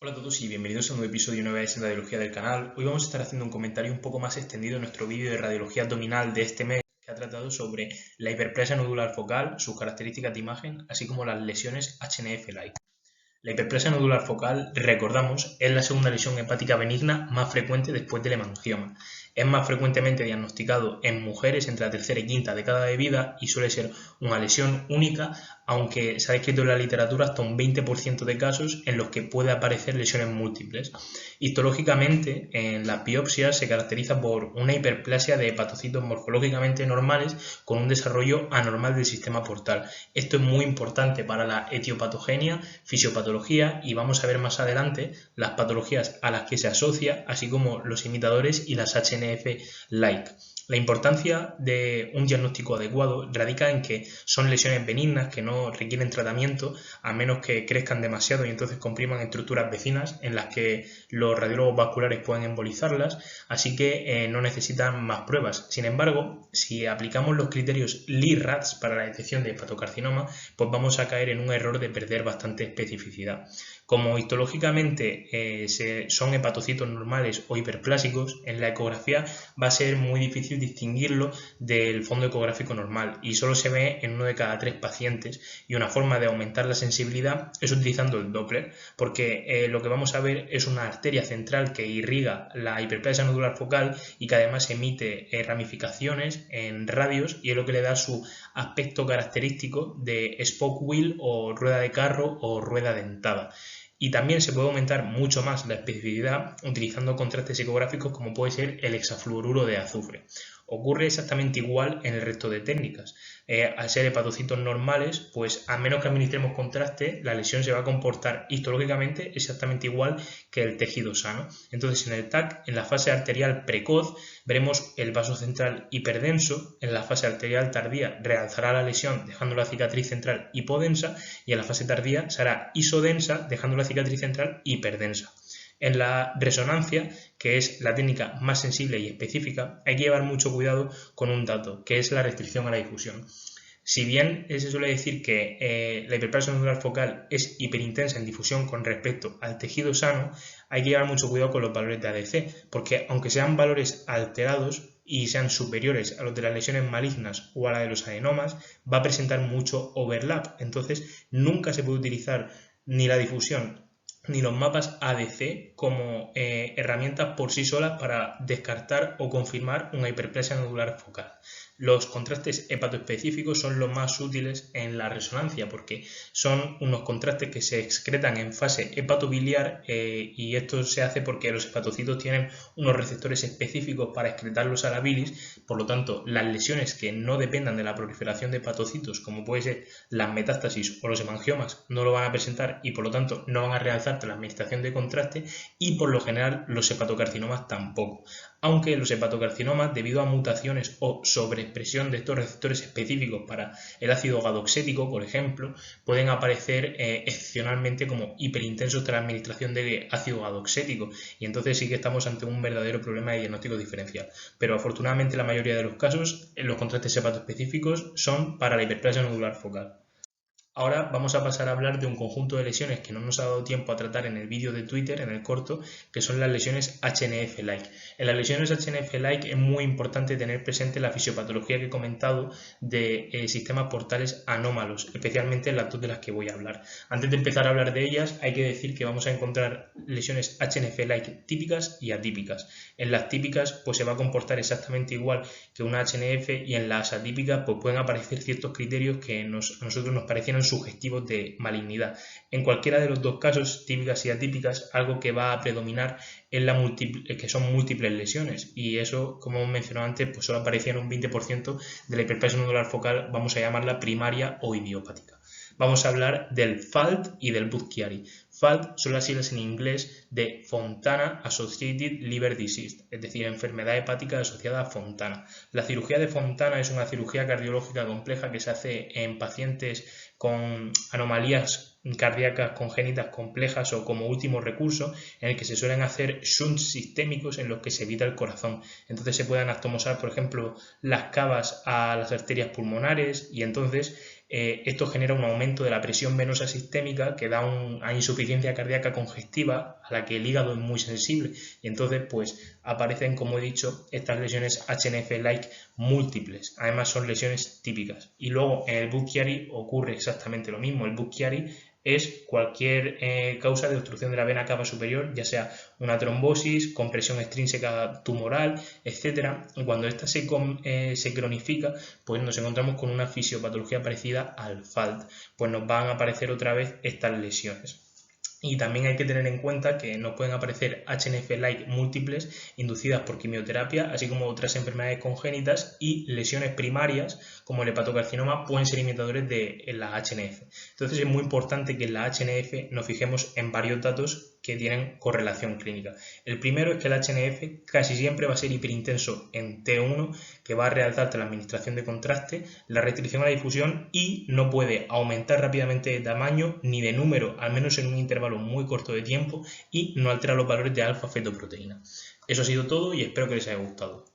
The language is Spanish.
Hola a todos y bienvenidos a un nuevo episodio de Radiología del canal. Hoy vamos a estar haciendo un comentario un poco más extendido en nuestro vídeo de radiología abdominal de este mes, que ha tratado sobre la hiperplasia nodular focal, sus características de imagen, así como las lesiones HNF-like. La hiperplasia nodular focal, recordamos, es la segunda lesión hepática benigna más frecuente después del hemangioma. Es más frecuentemente diagnosticado en mujeres entre la tercera y quinta década de vida y suele ser una lesión única, aunque se ha descrito en la literatura hasta un 20% de casos en los que puede aparecer lesiones múltiples. Histológicamente, en las biopsias se caracteriza por una hiperplasia de hepatocitos morfológicamente normales con un desarrollo anormal del sistema portal. Esto es muy importante para la etiopatogenia, fisiopatología y vamos a ver más adelante las patologías a las que se asocia, así como los imitadores y las HNF-like. La importancia de un diagnóstico adecuado radica en que son lesiones benignas que no requieren tratamiento a menos que crezcan demasiado y entonces compriman estructuras vecinas en las que los radiólogos vasculares pueden embolizarlas, así que no necesitan más pruebas. Sin embargo, si aplicamos los criterios Lee-RADS para la detección de hepatocarcinoma, pues vamos a caer en un error de perder bastante especificidad. Como histológicamente son hepatocitos normales o hiperplásicos, en la ecografía va a ser muy difícil distinguirlo del fondo ecográfico normal y solo se ve en 1 de cada 3 pacientes, y una forma de aumentar la sensibilidad es utilizando el Doppler, porque lo que vamos a ver es una arteria central que irriga la hiperplasia nodular focal y que además emite ramificaciones en radios, y es lo que le da su aspecto característico de spoke wheel o rueda de carro o rueda dentada. Y también se puede aumentar mucho más la especificidad utilizando contrastes ecográficos como puede ser el hexafluoruro de azufre. Ocurre exactamente igual en el resto de técnicas. Al ser hepatocitos normales, pues a menos que administremos contraste, la lesión se va a comportar histológicamente exactamente igual que el tejido sano. Entonces en el TAC, en la fase arterial precoz, veremos el vaso central hiperdenso, en la fase arterial tardía realzará la lesión dejando la cicatriz central hipodensa y en la fase tardía será isodensa dejando la cicatriz central hiperdensa. En la resonancia, que es la técnica más sensible y específica, hay que llevar mucho cuidado con un dato, que es la restricción a la difusión. Si bien se suele decir que la hiperplasia nodular focal es hiperintensa en difusión con respecto al tejido sano, hay que llevar mucho cuidado con los valores de ADC, porque aunque sean valores alterados y sean superiores a los de las lesiones malignas o a la de los adenomas, va a presentar mucho overlap. Entonces, nunca se puede utilizar ni la difusión ni los mapas ADC como herramientas por sí solas para descartar o confirmar una hiperplasia nodular focal. Los contrastes hepatoespecíficos son los más útiles en la resonancia porque son unos contrastes que se excretan en fase hepatobiliar y esto se hace porque los hepatocitos tienen unos receptores específicos para excretarlos a la bilis. Por lo tanto, las lesiones que no dependan de la proliferación de hepatocitos, como puede ser las metástasis o los hemangiomas, no lo van a presentar y por lo tanto no van a realzar la administración de contraste, y por lo general los hepatocarcinomas tampoco. Aunque los hepatocarcinomas, debido a mutaciones o sobreexpresión de estos receptores específicos para el ácido gadoxético, por ejemplo, pueden aparecer excepcionalmente como hiperintensos tras la administración de ácido gadoxético, y entonces sí que estamos ante un verdadero problema de diagnóstico diferencial. Pero afortunadamente en la mayoría de los casos los contrastes hepatoespecíficos son para la hiperplasia nodular focal. Ahora vamos a pasar a hablar de un conjunto de lesiones que no nos ha dado tiempo a tratar en el vídeo de Twitter, en el corto, que son las lesiones HNF-like. En las lesiones HNF-like es muy importante tener presente la fisiopatología que he comentado de sistemas portales anómalos, especialmente las dos de las que voy a hablar. Antes de empezar a hablar de ellas, hay que decir que vamos a encontrar lesiones HNF-like típicas y atípicas. En las típicas pues se va a comportar exactamente igual que una HNF, y en las atípicas pues pueden aparecer ciertos criterios que a nosotros nos parecieran sugestivos de malignidad. En cualquiera de los dos casos, típicas y atípicas, algo que va a predominar es que son múltiples lesiones, y eso, como hemos mencionado antes, pues solo aparecía en un 20% de la hiperplasia nodular focal, vamos a llamarla primaria o idiopática. Vamos a hablar del FALT y del Budd-Chiari. FALT son las siglas en inglés de Fontana Associated Liver Disease, es decir, enfermedad hepática asociada a Fontana. La cirugía de Fontana es una cirugía cardiológica compleja que se hace en pacientes con anomalías cardíacas congénitas complejas o como último recurso, en el que se suelen hacer shunts sistémicos en los que se evita el corazón. Entonces se pueden anastomosar, por ejemplo, las cavas a las arterias pulmonares, y entonces esto genera un aumento de la presión venosa sistémica que da a insuficiencia cardíaca congestiva a la que el hígado es muy sensible y entonces pues aparecen, como he dicho, estas lesiones HNF-like múltiples. Además son lesiones típicas. Y luego en el Budd-Chiari ocurre exactamente lo mismo. El Budd-Chiari es cualquier causa de obstrucción de la vena cava superior, ya sea una trombosis, compresión extrínseca tumoral, etc. Y cuando esta se cronifica, pues nos encontramos con una fisiopatología parecida al FALT, pues nos van a aparecer otra vez estas lesiones. Y también hay que tener en cuenta que nos pueden aparecer HNF-like múltiples inducidas por quimioterapia, así como otras enfermedades congénitas y lesiones primarias, como el hepatocarcinoma, pueden ser imitadores de la HNF. Entonces es muy importante que en la HNF nos fijemos en varios datos que tienen correlación clínica. El primero es que el HNF casi siempre va a ser hiperintenso en T1, que va a realzarte la administración de contraste, la restricción a la difusión y no puede aumentar rápidamente de tamaño ni de número, al menos en un intervalo muy corto de tiempo, y no altera los valores de alfa-fetoproteína. Eso ha sido todo y espero que les haya gustado.